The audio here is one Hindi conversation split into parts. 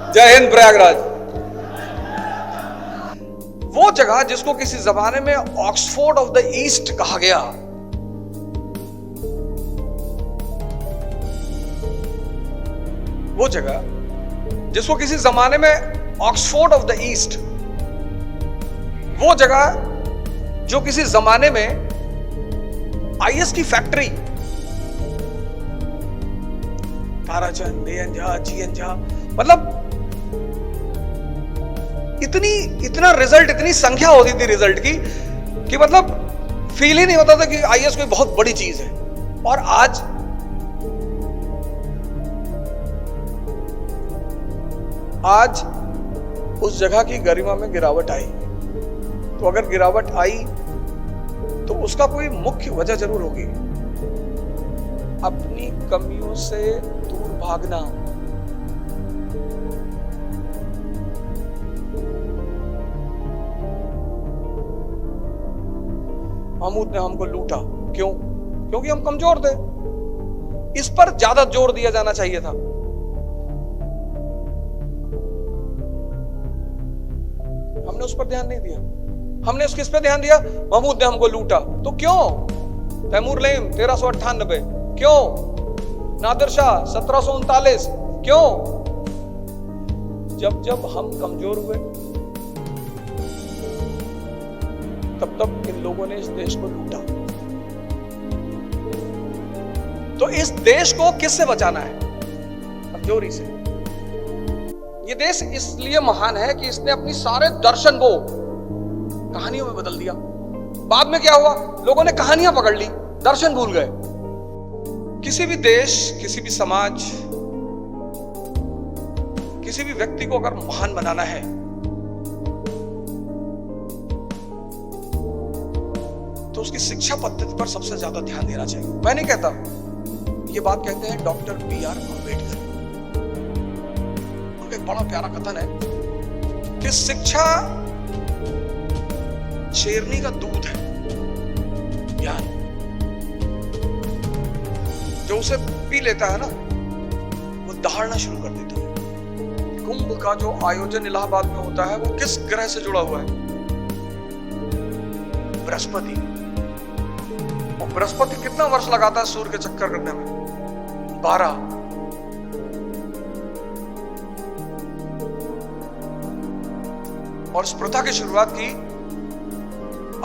जय हिंद प्रयागराज। वो जगह जिसको किसी जमाने में ऑक्सफोर्ड ऑफ द ईस्ट कहा गया, वो जगह जिसको किसी जमाने में ऑक्सफोर्ड ऑफ द ईस्ट, वो जगह जो किसी जमाने में आईएस की फैक्ट्री, ताराचंद, बेअन झा, जीएन झा, मतलब इतना रिजल्ट, इतनी संख्या होती थी रिजल्ट की कि मतलब फील ही नहीं होता था कि आईएएस कोई बहुत बड़ी चीज है। और आज उस जगह की गरिमा में गिरावट आई। तो अगर गिरावट आई तो उसका कोई मुख्य वजह जरूर होगी, अपनी कमियों से दूर भागना। महमूद ने हमको लूटा, क्यों? क्योंकि हम कमजोर थे। इस पर ज्यादा जोर दिया जाना चाहिए था। हमने उस पर ध्यान नहीं दिया। हमने उस किस पे ध्यान दिया? महमूद ने हमको लूटा, तो क्यों? तैमूर लेम 1398, क्यों? नादिर शाह 1739, क्यों? जब हम कमजोर हुए तब इन लोगों ने इस देश को लूटा। तो इस देश को किससे बचाना है? कमजोरी से। ये देश इसलिए महान है कि इसने अपनी सारे दर्शन को कहानियों में बदल दिया। बाद में क्या हुआ? लोगों ने कहानियां पकड़ ली, दर्शन भूल गए। किसी भी देश, किसी भी समाज, किसी भी व्यक्ति को अगर महान बनाना है तो उसकी शिक्षा पद्धति पर सबसे ज्यादा ध्यान देना चाहिए। मैं नहीं कहता, ये बात कहते हैं डॉक्टर बी.आर. अम्बेडकर। उनका एक बड़ा प्यारा कथन है कि शिक्षा शेरनी का दूध है, ज्ञान। जो उसे पी लेता है ना, वो दहाड़ना शुरू कर देता है। कुंभ का जो आयोजन इलाहाबाद में होता है वो किस ग्रह से जुड़ा हुआ है? बृहस्पति। और बृहस्पति कितना वर्ष लगाता है सूर्य के चक्कर करने में? 12। और इस प्रथा की शुरुआत की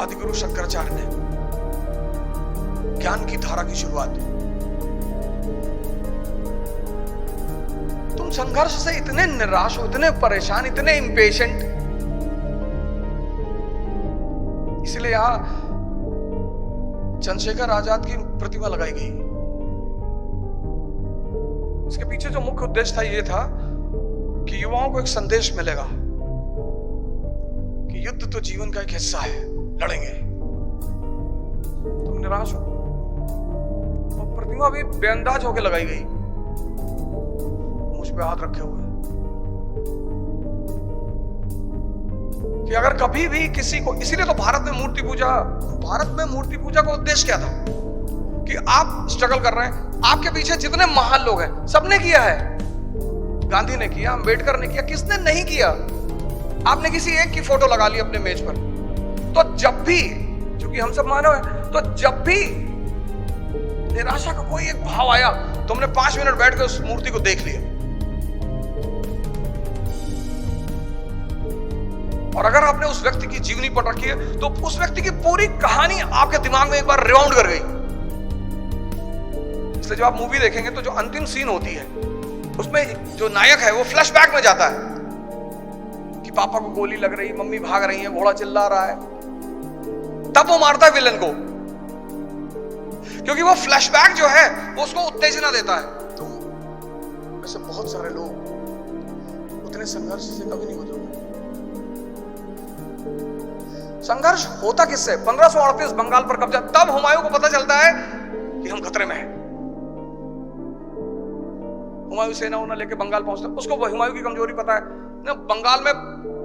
आदिगुरु शंकराचार्य ने, ज्ञान की धारा की शुरुआत। तुम संघर्ष से इतने निराश हो, इतने परेशान, इतने इंपेशेंट, इसलिए यहां चंद्रशेखर आजाद की प्रतिमा लगाई गई। इसके पीछे जो मुख्य उद्देश्य था ये था कि युवाओं को एक संदेश मिलेगा कि युद्ध तो जीवन का एक हिस्सा है, लड़ेंगे। तुम निराश हो, और प्रतिमा भी बेअंदाज होकर लगाई गई, मुझ पे हाथ रखे हुए, कि अगर कभी भी किसी को, इसीलिए तो भारत में मूर्ति पूजा का उद्देश्य क्या था? कि आप स्ट्रगल कर रहे हैं, आपके पीछे जितने महान लोग हैं सबने किया है। गांधी ने किया, अंबेडकर ने किया, किसने नहीं किया? आपने किसी एक की फोटो लगा ली अपने मेज पर। तो जब भी, क्योंकि हम सब मानव हैं, तो जब भी निराशा का कोई एक भाव आया, तुमने 5 मिनट बैठ कर उस मूर्ति को देख लिया। और अगर आपने उस व्यक्ति की जीवनी पढ़ रखी है तो उस व्यक्ति की पूरी कहानी आपके दिमाग में एक बार रिवाउंड कर गई। इसलिए जब आप मूवी देखेंगे तो जो अंतिम सीन होती है उसमें जो नायक है वो फ्लैशबैक में जाता है कि पापा को गोली लग रही, मम्मी भाग रही है, घोड़ा चिल्ला रहा है, तब वो मारता है विलन को, क्योंकि वो फ्लैशबैक जो है वो उसको उत्तेजना देता है। तो वैसे बहुत सारे लोग उतने संघर्ष से कभी नहीं गुजरे। संघर्ष होता किससे? 1538 बंगाल पर कब्जा, तब हुमायूं को पता चलता है कि हम खतरे में हैं। हुमायूं सेना उन्हें लेके बंगाल पहुंचता है। उसको हुमायूं की कमजोरी पता है ना, बंगाल में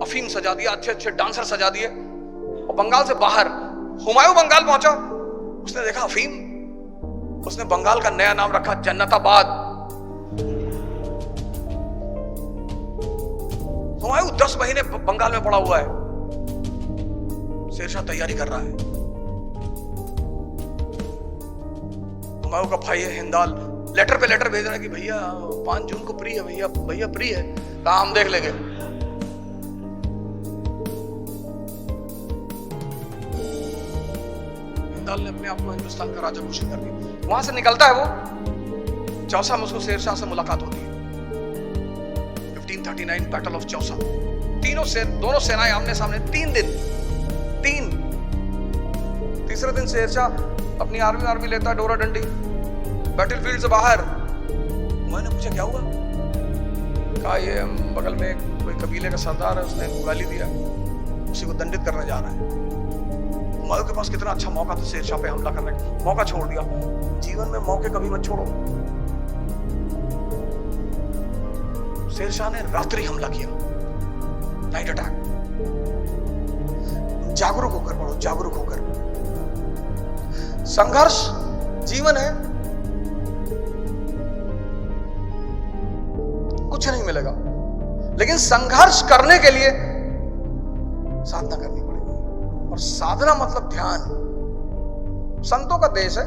अफीम सजा दिया, अच्छे अच्छे डांसर सजा दिए। और बंगाल से बाहर हुमायूं बंगाल पहुंचा, उसने देखा अफीम, उसने बंगाल का नया नाम रखा जन्नताबाद। हुमायूं 10 महीने बंगाल में पड़ा हुआ है, शेरशाह तैयारी कर रहा है। हुमायूं का भाई है हिंदाल, लेटर पे लेटर भेज रहा है कि भैया 5 जून को फ्री है, भैया भैया फ्री है, कहा हम देख लेंगे। हिंदाल ने अपने आप को हिंदुस्तान का राजा घोषित कर दिया। वहां से निकलता है वो, चौसा में उसको शेरशाह से मुलाकात होती है। 1539 बैटल ऑफ चौसा। दोनों सेनाएं आमने सामने 3 दिन। तीसरे दिन शेरशाह अपनी आर्मी लेता है, डोरा डंडी, बैटलफील्ड से बाहर। मैंने पूछा क्या हुआ? कहा ये बगल में कोई कबीले का सरदार है, उसने गाली दिया, उसी को दंडित करने जा रहा है। हुमायूं के पास कितना अच्छा मौका था शेरशाह पे हमला करने का, मौका छोड़ दिया। जीवन में मौके कभी मत छोड़ो। शेरशाह ने रात्रि हमला किया, नाइट अटैक। जागरूक होकर पढ़ो, जागरूक होकर। संघर्ष जीवन है, कुछ नहीं मिलेगा, लेकिन संघर्ष करने के लिए साधना करनी पड़ेगी। और साधना मतलब ध्यान। संतों का देश है,